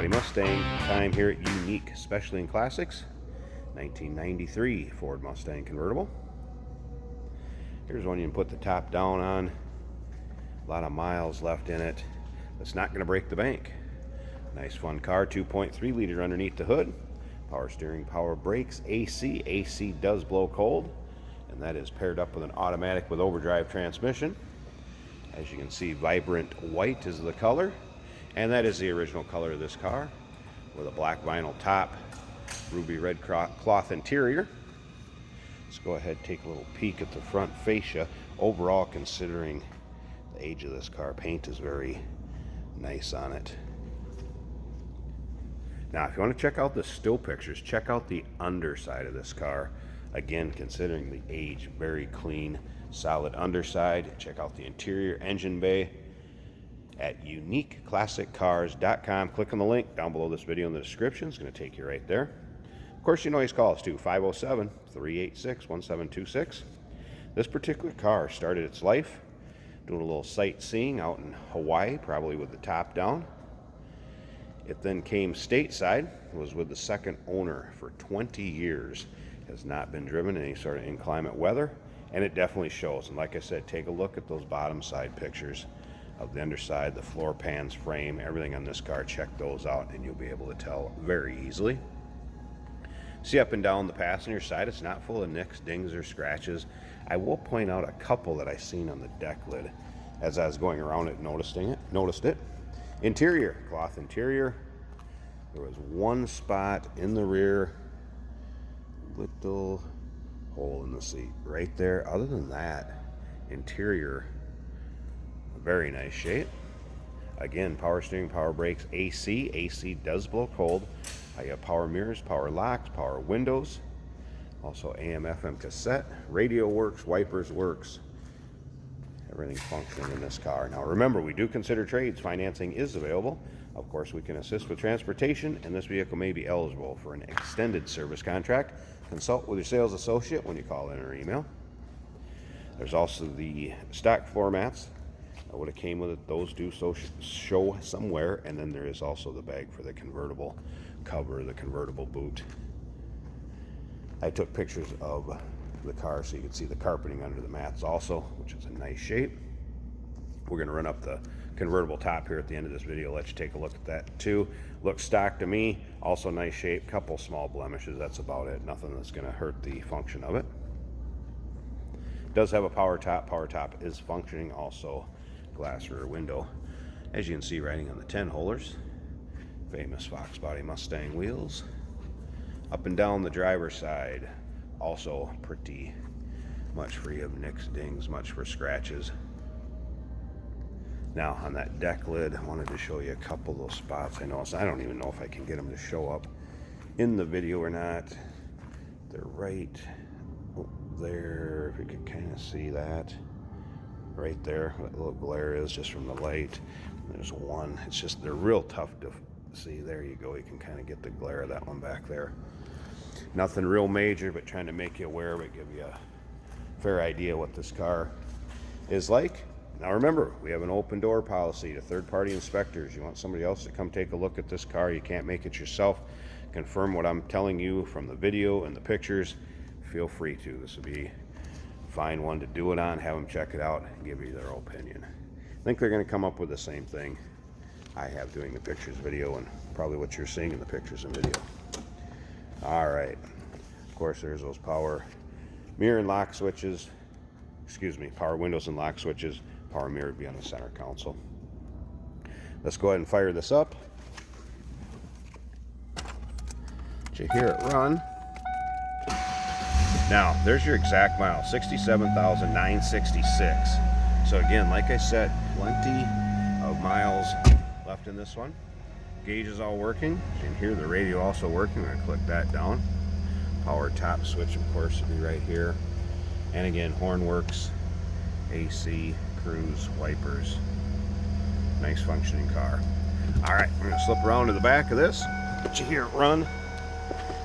Body Mustang. Time here at Unique Specialty and Classics. 1993 Ford Mustang convertible. Here's one you can put the top down on. A lot of miles left in it. It's not going to break the bank. Nice fun car. 2.3 liter underneath the hood. Power steering, power brakes, AC. AC does blow cold, and that is paired up with an automatic with overdrive transmission. As you can see, vibrant white is the color, and that is the original color of this car, with a black vinyl top, ruby red cloth interior. Let's go ahead and take a little peek at the front fascia. Overall, considering the age of this car, paint is very nice on it. Now, if you want to check out the still pictures, check out the underside of this car. Again, considering the age, very clean, solid underside. Check out the interior engine bay at uniqueclassiccars.com. Click on the link down below this video in the description. It's going to take you right there. Of course, you can always call us too, 507-386-1726. This particular car started its life doing a little sightseeing out in Hawaii, probably with the top down. It then came stateside, was with the second owner for 20 years. Has not been driven in any sort of inclement weather, and it definitely shows. And like I said, take a look at those bottom side pictures of the underside, the floor pans, frame, everything on this car. Check those out and you'll be able to tell very easily. See up and down the passenger side, it's not full of nicks, dings, or scratches. I will point out a couple that I seen on the deck lid as I was going around it, noticed it. Interior, cloth interior. There was one spot in the rear, little hole in the seat right there. Other than that, interior, very nice shape. Again, power steering, power brakes, AC. AC does blow cold. I got power mirrors, power locks, power windows. Also AM, FM cassette. Radio works, wipers works. Everything functioning in this car. Now remember, we do consider trades. Financing is available. Of course, we can assist with transportation, and this vehicle may be eligible for an extended service contract. Consult with your sales associate when you call in or email. There's also the stock floor mats that would have came with it. Those do show somewhere, and then there is also the bag for the convertible cover, the convertible boot. I took pictures of the car so you can see the carpeting under the mats also, which is a nice shape. We're going to run up the convertible top here at the end of this video. Let you take a look at that too. Looks stock to me. Also nice shape. Couple small blemishes. That's about it. Nothing that's going to hurt the function of it. Does have a power top. Power top is functioning. Also glass rear window. As you can see, riding on the 10 holders. Famous Fox Body Mustang wheels. Up and down the driver's side. Also pretty much free of nicks, dings, much for scratches. Now on that deck lid, I wanted to show you a couple of those spots. I don't even know if I can get them to show up in the video or not. They're right there, if you can kind of see that. Right there, that little glare is just from the light. There's one, it's just, they're real tough to see. There you go, you can kind of get the glare of that one back there. Nothing real major, but trying to make you aware of it, give you a fair idea what this car is like. Now remember, we have an open door policy to third-party inspectors. You want somebody else to come take a look at this car, you can't make it yourself, confirm what I'm telling you from the video and the pictures, feel free to. This would be a fine one to do it on, have them check it out and give you their opinion. I think they're going to come up with the same thing I have doing the pictures video and probably what you're seeing in the pictures and video. All right, of course there's those power mirror and lock switches, power windows and lock switches. Power mirror would be on the center console. Let's go ahead and fire this up. Did you hear it run? Now there's your exact mile, 67,966. So again, like I said, plenty of miles left in this one. Gauge is all working. You can hear the radio also working. I'm going to click that down. Power top switch, of course, will be right here. And again, horn works, AC, cruise, wipers. Nice functioning car. All right, we're going to slip around to the back of this. Let you hear it run.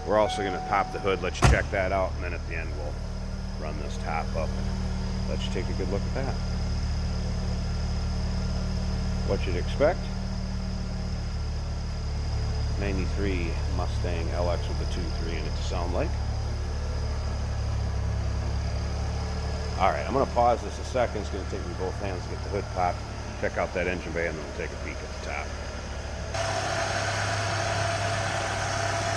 We're also going to pop the hood, let you check that out, and then at the end we'll run this top up and let you take a good look at that. What you'd expect. 93 Mustang LX with the 2.3 in it to sound like. Alright, I'm going to pause this a second. It's going to take me both hands to get the hood popped, check out that engine bay, and then we'll take a peek at the top.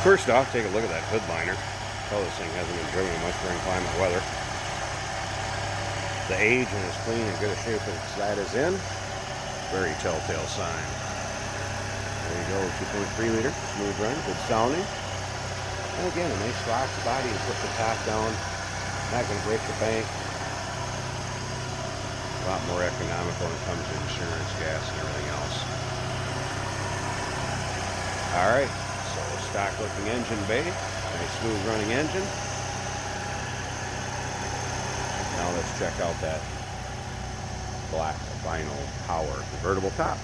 First off, take a look at that hood liner. Oh, this thing hasn't been driven in much during climate weather. The age and as clean and good a shape as that is in. Very telltale sign. There you go, 2.3 liter, smooth run, good sounding. And again, a nice box body to put the top down. Not going to break the bank. A lot more economical when it comes to insurance, gas, and everything else. Alright, so stock looking engine bay. Nice smooth running engine. Now let's check out that black vinyl power convertible top.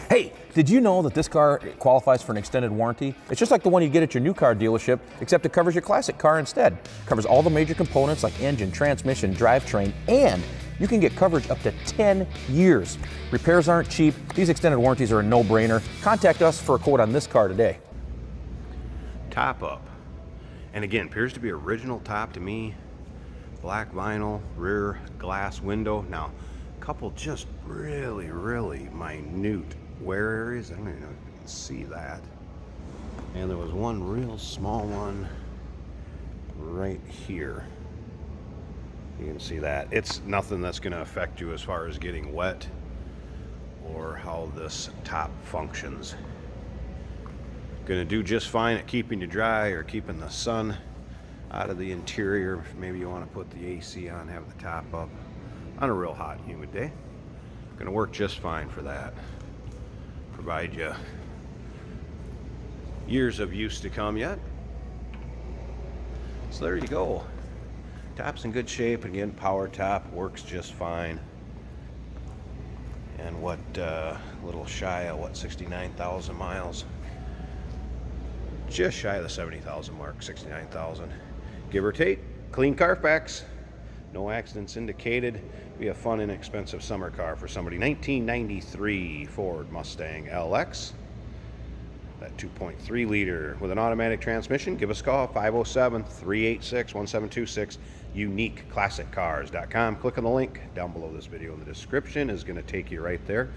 Hey, did you know that this car qualifies for an extended warranty? It's just like the one you get at your new car dealership, except it covers your classic car instead. It covers all the major components like engine, transmission, drivetrain, and you can get coverage up to 10 years. Repairs aren't cheap. These extended warranties are a no-brainer. Contact us for a quote on this car today. Top up. And again, appears to be original top to me. Black vinyl, rear glass window. Now, a couple just really minute wear areas. I don't even know if you can see that. And there was one real small one right here. You can see that. It's nothing that's going to affect you as far as getting wet or how this top functions. Going to do just fine at keeping you dry or keeping the sun out of the interior. Maybe you want to put the AC on, have the top up on a real hot, humid day. Going to work just fine for that. Provide you years of use to come yet. So there you go. Top's in good shape. Again, power top, works just fine. And what, a little shy of what, 69,000 miles. Just shy of the 70,000 mark, 69,000. Give or take. Clean Carfax. No accidents indicated. Be a fun, inexpensive summer car for somebody. 1993 Ford Mustang LX. That 2.3 liter with an automatic transmission. Give us a call, 507-386-1726. UniqueClassicCars.com. Click on the link down below this video in the description. Is going to take you right there.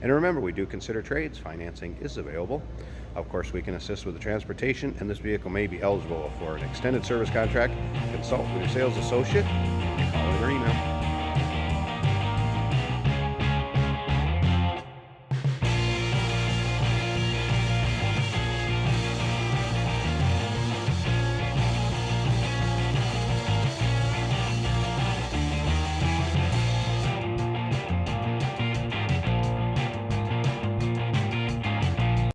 And remember, we do consider trades. Financing is available. Of course, we can assist with the transportation, and this vehicle may be eligible for an extended service contract. Consult with your sales associate.